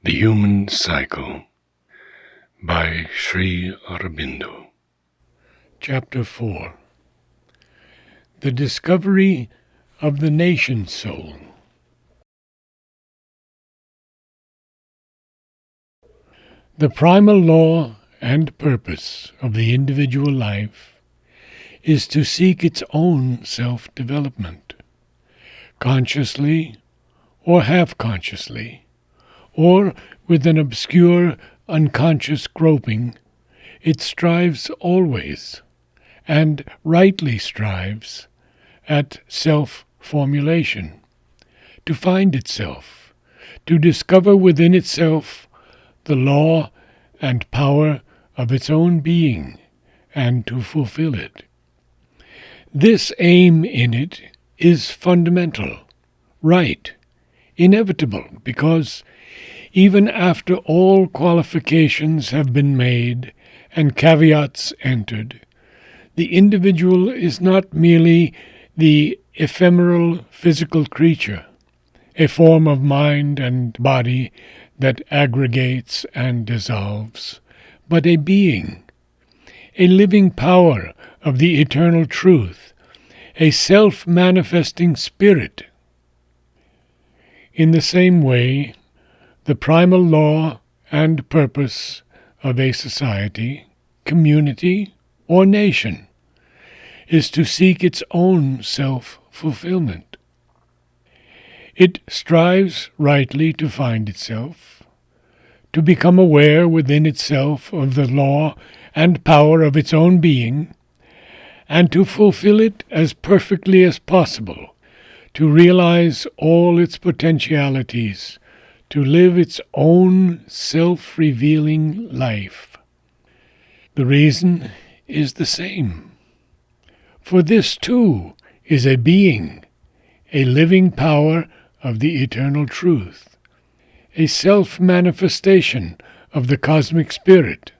The Human Cycle by Sri Aurobindo. Chapter 4. The Discovery of the Nation Soul. The primal law and purpose of the individual life is to seek its own self-development, consciously or half-consciously, or with an obscure, unconscious groping. It strives always, and rightly strives, at self-formulation, to find itself, to discover within itself the law and power of its own being, and to fulfill it. This aim in it is fundamental, right, inevitable, because even after all qualifications have been made and caveats entered, the individual is not merely the ephemeral physical creature, a form of mind and body that aggregates and dissolves, but a being, a living power of the eternal truth, a self-manifesting spirit. In the same way, the primal law and purpose of a society, community, or nation is to seek its own self-fulfillment. It strives rightly to find itself, to become aware within itself of the law and power of its own being, and to fulfill it as perfectly as possible, to realize all its potentialities, to live its own self-revealing life. The reason is the same. For this, too, is a being, a living power of the eternal truth, a self-manifestation of the cosmic spirit,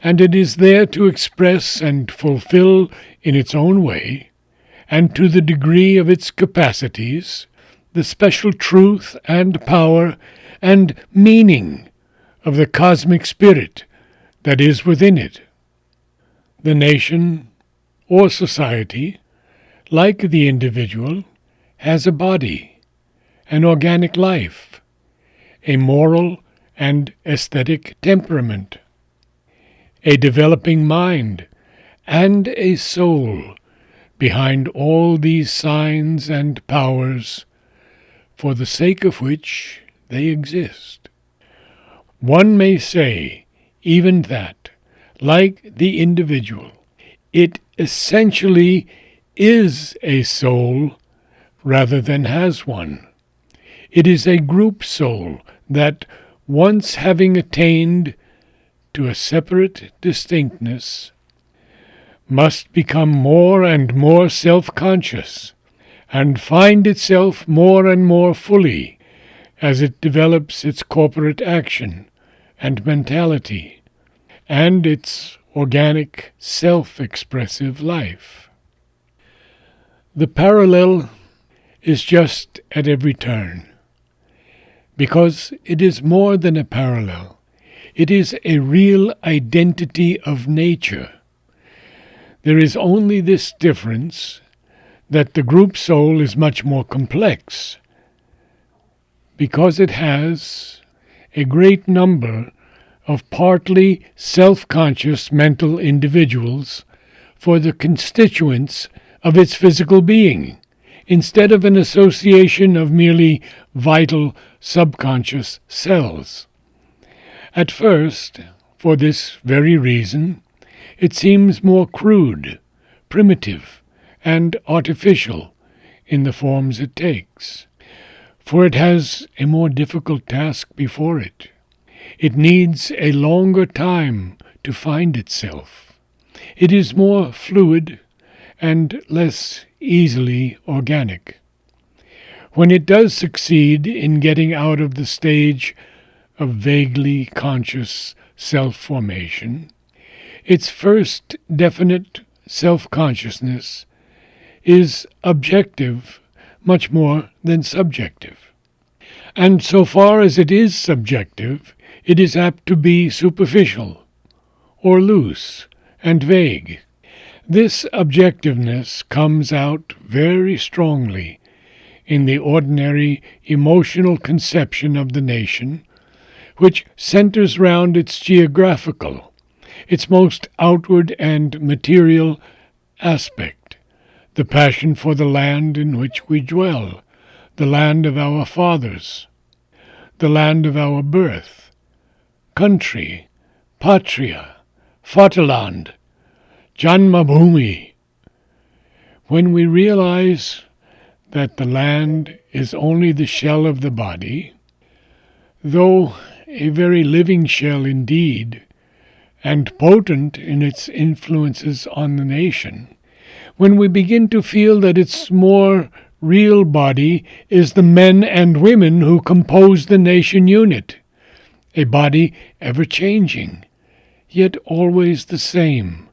and it is there to express and fulfill in its own way, and to the degree of its capacities, the special truth and power and meaning of the cosmic spirit that is within it. The nation or society, like the individual, has a body, an organic life, a moral and aesthetic temperament, a developing mind, and a soul behind all these signs and powers, for the sake of which they exist. One may say even that, like the individual, it essentially is a soul rather than has one. It is a group soul that, once having attained to a separate distinctness, must become more and more self-conscious, and find itself more and more fully as it develops its corporate action and mentality, and its organic, self-expressive life. The parallel is just at every turn, because it is more than a parallel. It is a real identity of nature. There is only this difference, that the group soul is much more complex, because it has a great number of partly self-conscious mental individuals for the constituents of its physical being, instead of an association of merely vital subconscious cells. At first, for this very reason, it seems more crude, primitive, and artificial in the forms it takes, for it has a more difficult task before it. It needs a longer time to find itself. It is more fluid and less easily organic. When it does succeed in getting out of the stage of vaguely conscious self-formation, its first definite self-consciousness is objective much more than subjective. And so far as it is subjective, it is apt to be superficial, or loose, and vague. This objectiveness comes out very strongly in the ordinary emotional conception of the nation, which centers round its geographical, its most outward and material aspect, the passion for the land in which we dwell, the land of our fathers, the land of our birth, country, patria, Vaterland, Janmabhoomi. When we realize that the land is only the shell of the body, though a very living shell indeed, and potent in its influences on the nation, when we begin to feel that its more real body is the men and women who compose the nation unit, a body ever changing, yet always the same,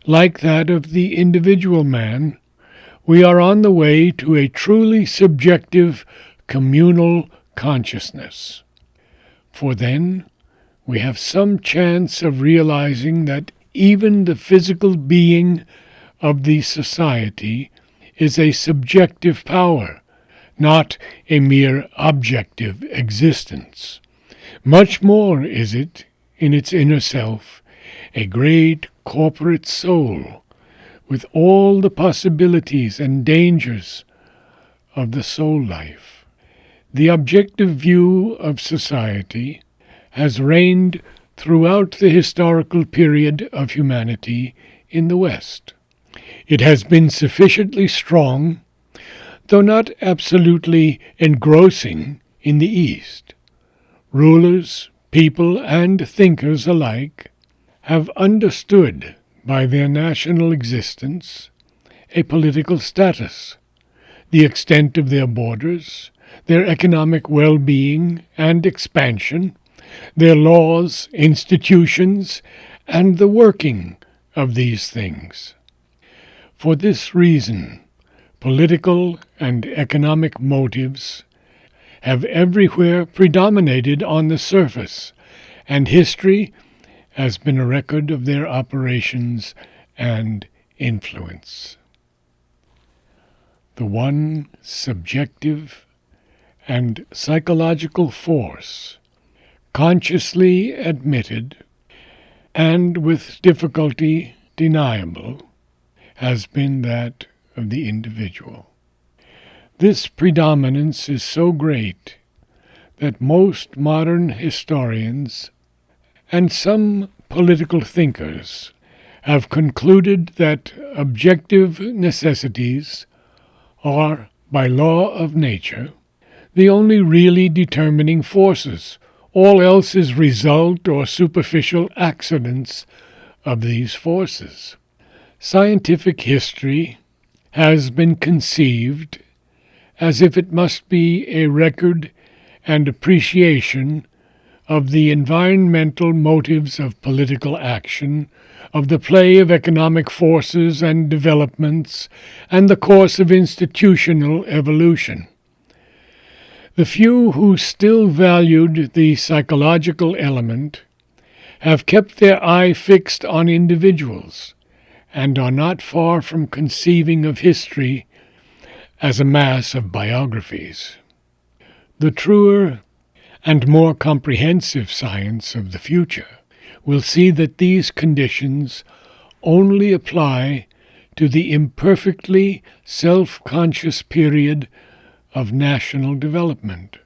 like that of the individual man, we are on the way to a truly subjective communal consciousness. For then we have some chance of realizing that even the physical being of the society is a subjective power, not a mere objective existence. Much more is it, in its inner self, a great corporate soul, with all the possibilities and dangers of the soul life. The objective view of society has reigned throughout the historical period of humanity in the West. It has been sufficiently strong, though not absolutely engrossing, in the East. Rulers, people, and thinkers alike have understood by their national existence a political status, the extent of their borders, their economic well-being and expansion, their laws, institutions, and the working of these things. For this reason, political and economic motives have everywhere predominated on the surface, and history has been a record of their operations and influence. The one subjective and psychological force, consciously admitted and with difficulty deniable, has been that of the individual. This predominance is so great that most modern historians and some political thinkers have concluded that objective necessities are, by law of nature, the only really determining forces. All else is result or superficial accidents of these forces. Scientific history has been conceived as if it must be a record and appreciation of the environmental motives of political action, of the play of economic forces and developments, and the course of institutional evolution. The few who still valued the psychological element have kept their eye fixed on individuals, and are not far from conceiving of history as a mass of biographies. The truer and more comprehensive science of the future will see that these conditions only apply to the imperfectly self-conscious period of national development.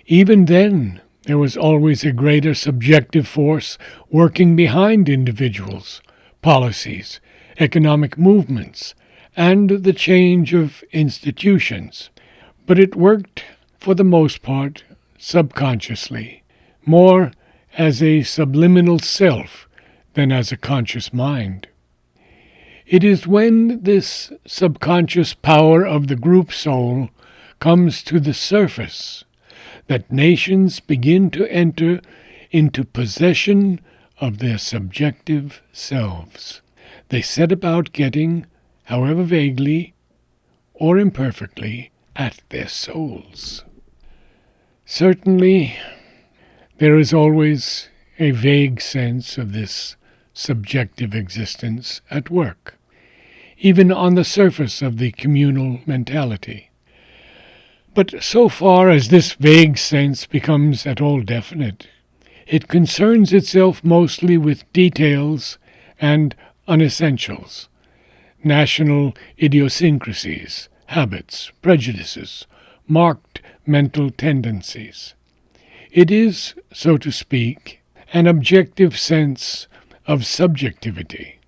Even then, there was always a greater subjective force working behind individuals, policies, economic movements, and the change of institutions, but it worked, for the most part, subconsciously, more as a subliminal self than as a conscious mind. It is when this subconscious power of the group soul comes to the surface that nations begin to enter into possession of their subjective selves. They set about getting, however vaguely or imperfectly, at their souls. Certainly, there is always a vague sense of this subjective existence at work, even on the surface of the communal mentality. But so far as this vague sense becomes at all definite, it concerns itself mostly with details and unessentials, national idiosyncrasies, habits, prejudices, marked mental tendencies. It is, so to speak, an objective sense of subjectivity,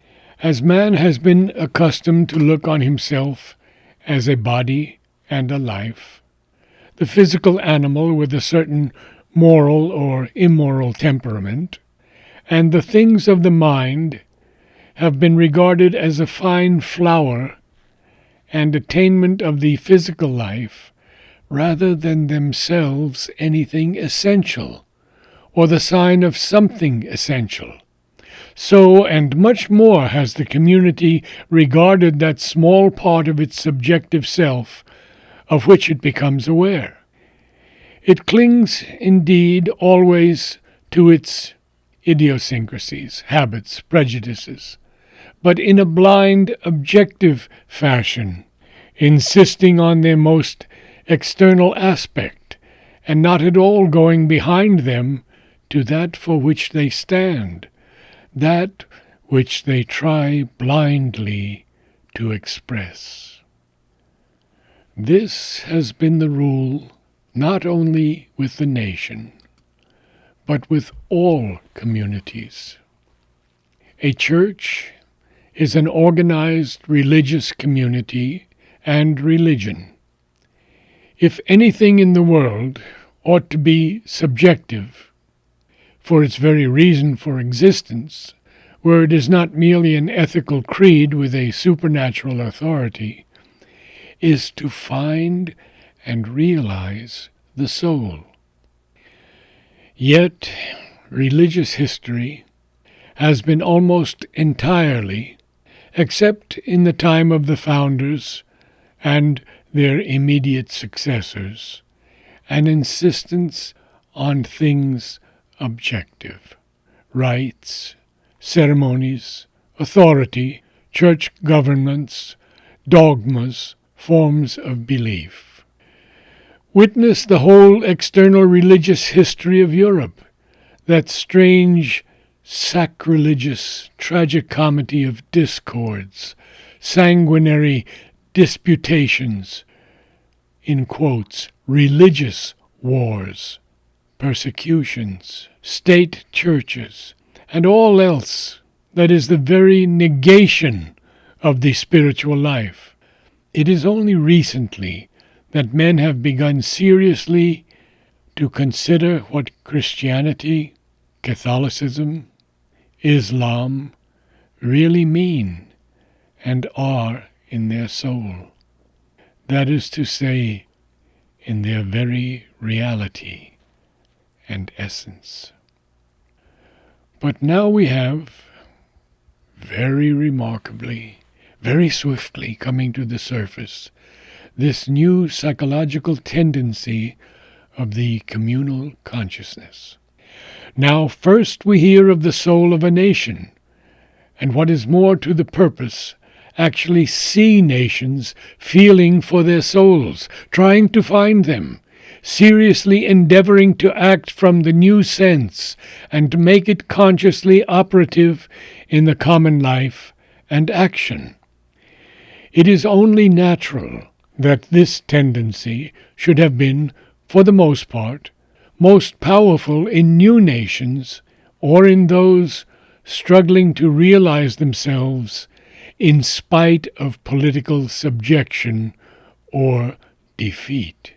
as man has been accustomed to look on himself as a body and a life, the physical animal with a certain moral or immoral temperament, and the things of the mind have been regarded as a fine flower and attainment of the physical life rather than themselves anything essential, or the sign of something essential. So, and much more, has the community regarded that small part of its subjective self of which it becomes aware. It clings, indeed, always to its idiosyncrasies, habits, prejudices, but in a blind, objective fashion, insisting on their most external aspect, and not at all going behind them to that for which they stand, that which they try blindly to express. This has been the rule not only with the nation, but with all communities. A church is an organized religious community and religion. If anything in the world ought to be subjective, for its very reason for existence, where it is not merely an ethical creed with a supernatural authority, is to find and realize the soul. Yet, religious history has been almost entirely, except in the time of the founders and their immediate successors, an insistence on things objective: rites, ceremonies, authority, church governments, dogmas, forms of belief. Witness the whole external religious history of Europe, that strange, sacrilegious tragicomedy of discords, sanguinary disputations, in quotes, religious wars, persecutions, state churches, and all else that is the very negation of the spiritual life. It is only recently that men have begun seriously to consider what Christianity, Catholicism, Islam really mean and are in their soul. That is to say, in their very reality and essence. But now we have, very remarkably, very swiftly coming to the surface, this new psychological tendency of the communal consciousness. Now first we hear of the soul of a nation, and what is more to the purpose, actually see nations feeling for their souls, trying to find them, seriously endeavoring to act from the new sense and to make it consciously operative in the common life and action. It is only natural that this tendency should have been, for the most part, most powerful in new nations or in those struggling to realize themselves in spite of political subjection or defeat.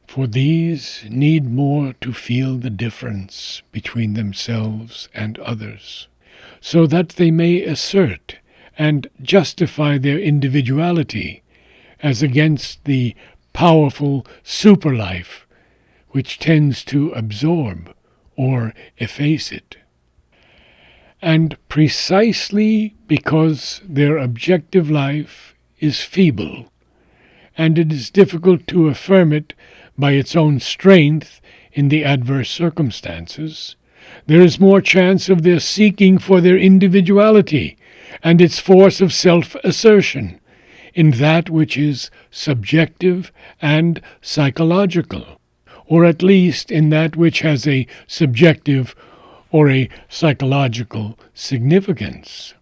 For these need more to feel the difference between themselves and others, so that they may assert and justify their individuality as against the powerful superlife which tends to absorb or efface it. And precisely because their objective life is feeble, and it is difficult to affirm it by its own strength in the adverse circumstances, there is more chance of their seeking for their individuality and its force of self-assertion in that which is subjective and psychological, or at least in that which has a subjective or a psychological significance.